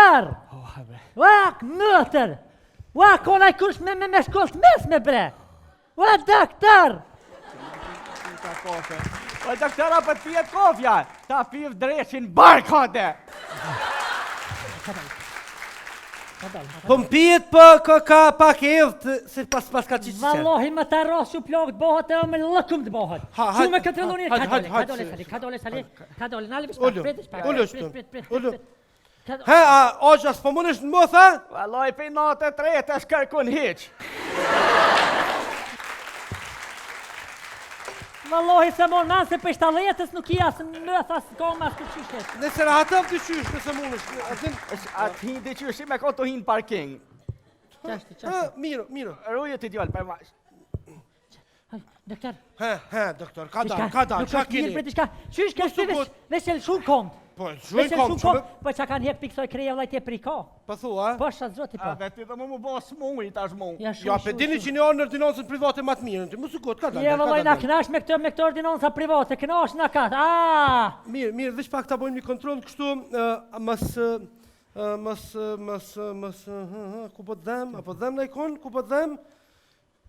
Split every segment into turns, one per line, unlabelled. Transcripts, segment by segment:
daktar! Ua, mëtër! Ua, kona I kush me shkollë të mesme, bre! Ua, daktar!
O daktara për t'pijet kofja, ta piv dreshin barkate.
Po m'pijet për ka pak evë, se pas ka qiqë qërë.
Vallohi më ta rrasë që plogët bëhat e me lëkum të bëhat. Që me këtë rëllonit, ka dole, nali vishpa, prit.
He, oqa, s'po mund është në më, tha?
Valloj për natë e tretë është kërkun hiq.
Vallohi se mon man se për shtaletës nuk I asë në thasë goma së qyshet.
Nëse rahatëv të qysh, nëse mund është.
Atë hin të qysh, me ko të hin parking.
Qashti.
Miro.
Ruje të djallë për mash.
Doktor.
He, doktor, ka dal, qa kini?
Qysh kështë vesel shumë kont.
Po, shumë kom shumë.
Po që kanë hek piksoj kreja vlajtje për I ka.
Po thua?
Po shatë zoti po.
A veti dhe më bo smuri tash mu.
Ja, pe dini që një orë në ordinancën private ma të mirë, të mësë kot, ka dal.
Je vëllaj na knash me këtë ordinanca private, knash na ka.
Mirë, vish pak ta bojmë një kontrol kështu, ku po të dhem, apo dhem në ikon, ku po të dhem,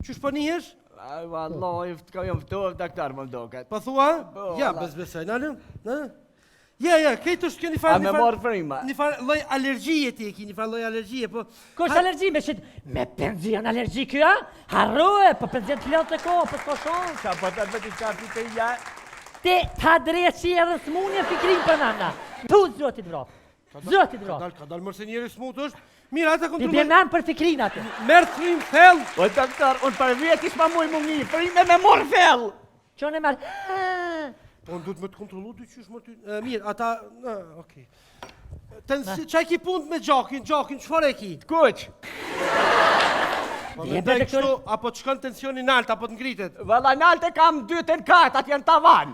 qysh po njëhesh?
Valloj, ka jam vëtov, daktar më mdoket.
Po thua? Ja, bezbesaj, nalëm, Ja, këtë është kjo një farë...
A me morë frima.
Një farë loj alergjie ti e ki, një farë loj alergjie, po...
Kosh alergji me shqit, me penzion alergji kjo, harruje, po penzion të ljotë të ko, po s'ko shonë.
Qa po të veti qa ti të ja?
Ti ta dreqi edhe s'munje fikrim për nana. Tu, zotit vro.
Ka dal mërë se njeri smut është. Mirë, ata
Ti
kontrolloj...
bje nan për fikrin atë.
Merë thrim thell.
O daktar, unë për vjetis ma muj më një, frime me morë thell.
Qo në marë...
Po, në du të me të kontrolu të qysh më ty... Mirë, ata... Okej. Qaj ki punë me gjakin, qëfar e ki?
Kuq?
Po, me ndaj kështu, apo të shkën tensioni nalt, apo të ngritet?
Valla nalt e kam 2 të në katë, atë janë tavan.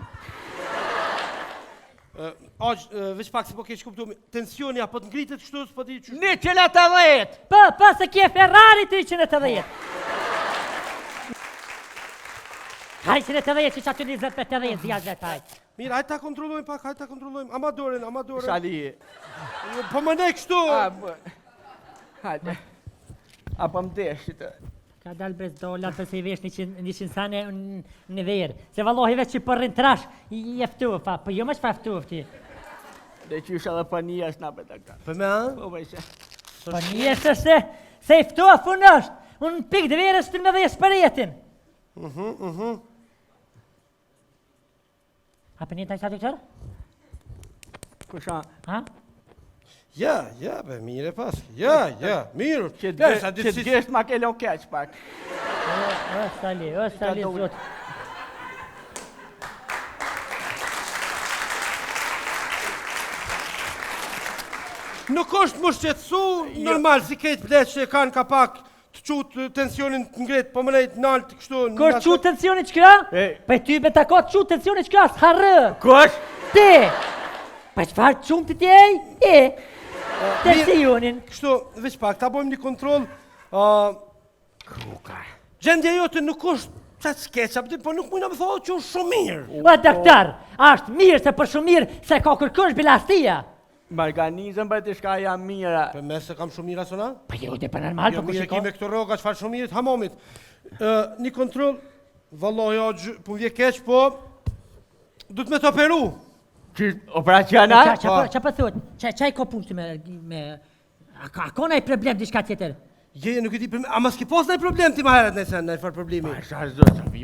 Veç pak se po keq kuptu, tensioni apo të ngritet kështu, s'po ti qysh...
180!
Po, se kje Ferrari 380. Haj 180 që aty 20-80 zjallë vetaj.
Mirë, hajtë ta kontrollojmë pak, ama doren.
Shali.
Po më nej kështu!
Hajde. Apo më deshit.
Ka dalë brez dollar për se I vesh 100 sane në verë. Se vallohi veç që përrin trash, I eftuf, po jo më që fa eftuf ti.
Dhe qysh edhe për një është na për daktar.
Për me anë?
Po vejse.
Po një është se eftuf unë është. Unë pik dhe verës të me dhe jesë për jetin. A për një taj sa doktor?
Kusha?
Ha?
Ja, be, mire pas. Ja, mirë.
Që të gjesht ma kellon keq pak.
O, sali, zot.
Nuk është më shqetsu, normal, si kejtë bletë që e kanë ka pak të qutë tensionin të ngretë, po më nejtë naltë kështu...
Kështë qutë tensionit që kjo? Pa ty me ta ka të qutë tensionit që kjo asë harë.
Kush?
Ti! Pa qëfar qumë të tjej? Tensionin.
Kështu, veç pak, ta bojmë një kontrol...
Kruka.
Gjendja jote nuk është qatë skeqa, po nuk mujna me thonë që është shumë mirë.
O, daktar, ashtë mirë se për shumë mirë se ka kërkësh bilastia.
Marganizëm për të shka jam mira.
Për mes se kam shumë mira sona?
Pa jo, dhe për normal,
Jo,
për
mire ki me këto roga, qëfar shumë mirët, hamomit. Një kontrol, vallohi, po vje keq, po... Du të me të operu.
Operacional?
Qa për thot? Qaj ko pushtë me... A ko nëj problem diçka tjetër?
Je, nuk e di për me... A mas ki pos nëj problem ti ma heret nëjse nëj farë problemi?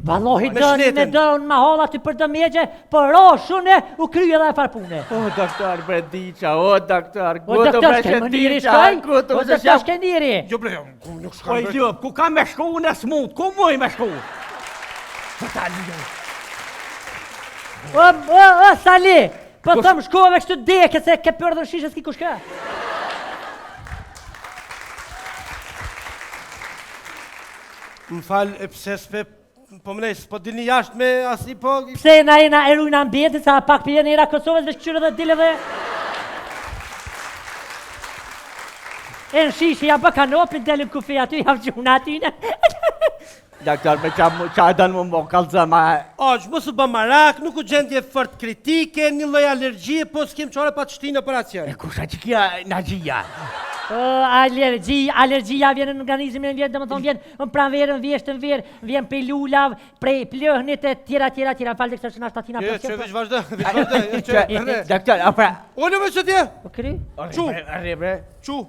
Vallohi me dënë ma holla ty për dëmjegje, për roshune u kryje dhe e farë pune.
O, doktor, Brediqa, o, doktor,
O, doktor, shkej më njëri shkaj? O, doktor, shkej njëri?
Jo, bre, nuk shkaj
O, ljub, ku ka me shku në smut, ku muj me shku?
O, Sali, për thëmë shkove kështu deke se ke përdhën shishës ki ku shka.
Më falë, e pse s'pe, po më nej, s'po dilni jashtë me asi po...
Pse na erujnë ambientit, sa pak për jenë era Kosovës dhe shqyrë dhe dile dhe... E në shishi, ja bë kanopin, delim kufi aty, ja vgjuna atyne.
Doktor, me qa e dënë më kalëzë, ma...
Aq, mos u bë marak, nuk u gjendje fort kritike, një lloj alergjie, po s'kem çfarë pa të shtinë operacion.
E kusha që kja në gjia?
Alergjia vjen në organizmin, vjen domethënë vjen në pranverën, vjeshtën verë, vjen prej lulav, prej plëhnit e tjera, falë këtë që na shtatina
për
për.
Veç vazhdo.
Doktor, apra...
Unë më çdje.
Okej.
Çu.
Arribre.
Çu.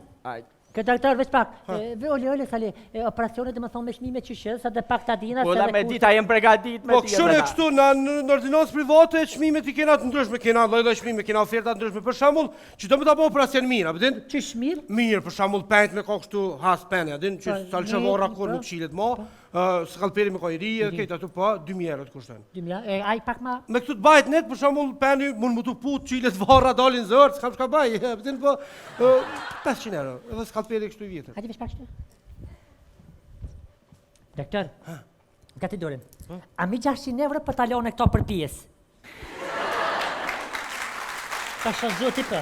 Këtë doktor veç pak. Ole sali, operacionet domethënë me çmime çyshë, sa të pak ta dina
se. Po me dita jem pregadit me.
Po kështu ne këtu në ordinancë private çmimet i kena të ndryshme, kena lloj-lloj çmime, kena oferta të ndryshme. Për shembull, që do më ta bëj operacion mirë, a din?
Çish mirë?
Mirë, për shembull pent me kohë këtu has penë, a din? Që salçavorra kur nuk shilet më. Skalperi me kojri, këtë ato po 2000 euro të kushton.
2000, ai pak më.
Me këtu të bëhet net, për shembull peni mund më tu put çilet varra dalin zërt, s'kam çka bëj, din po 500 euro. Edhe skalperi kështu i vjetër.
Hajde veç pak këtu. Doktor. Gati dorën. A mi 600 euro për talone këto për pjesë? Ka shoh zoti për.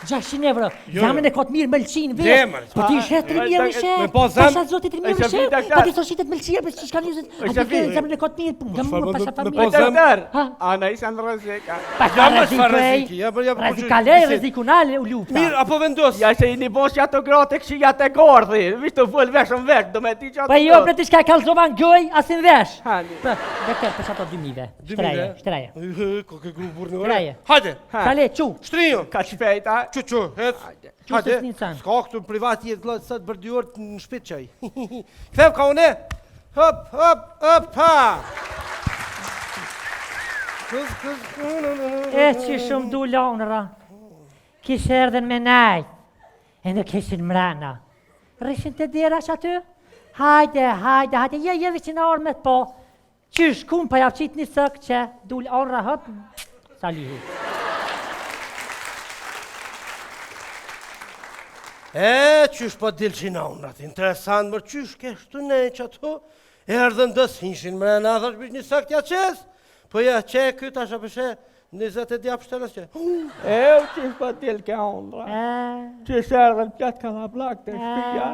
600 euro, jamën e kotë mirë mëlqin vetë, po ti shet 3000 me shet, po shet zoti 3000 me shet, po ti sot shitet mëlqia, për që shka njëzit, a ti jamën e kotë mirë, gamë më pasha familje.
Doktor, ana isha në rëzika.
Rezikunale u lupta.
Mirë, apo vendos?
Ja se i një bosh që ato gratë e këshia të gordhi, vishë të full veshën vesh, do me ti që ato.
Pa jo, për ti shka kalzovan gëj, asin vesh. Doktor, për shato 2000, shtreje. Hajde,
shpejta.
Çu, hajde. S'ka këtu në privat jetë vëllai sot për 2 orë në shtëpi çaj. Ktheu ka unë. Hop, ha.
E që shumë du lonëra. Kishë erdhen me naj. E në kishin mrena. Rishin të dira që aty? Hajde. Je vëqin ormet po. Qysh kun pa javqit një sëk që du lonëra hop. Salihu.
Qysh po dilqina unë atë, interesant, mërë qysh keshtu ne që ato, erdhen dës hinshin mrena, thash bish një sakt ja qes, po ja qe këtë asha përshe, 20 e djap shtelës që.
Qysh po dilke unë, qysh erdhen pjatë ka la blak të shpikja,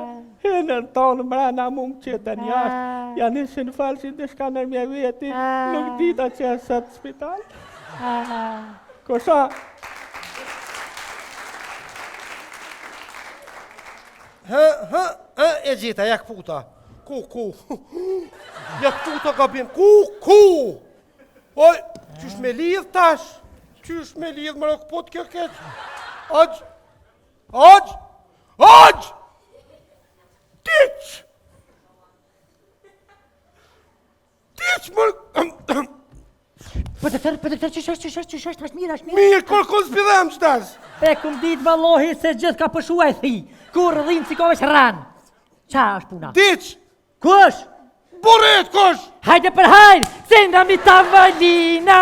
hinën tonë mrena mund qëtën jashtë, janë ishin falsin të shka në mje veti, nuk dita që e sëtë spital. Kosha?
E gjitha, jak puta. Ku. Jak puta ka bim. Ku. Oj, qysh me lidh tash? Qysh me lidh më rëk pot kjo keq? Aq! Tiq më...
Po doktor, qysh është mirë?
Mirë, kur s'pidhem qëtas?
E kum dit vallohi se gjithë ka pëshua e thi. Kur rëdhim si ko vesh ranë. Qa është puna?
Tiq!
Kush?
Buret, kush?
Hajde për hajde, se nga mi tavalina.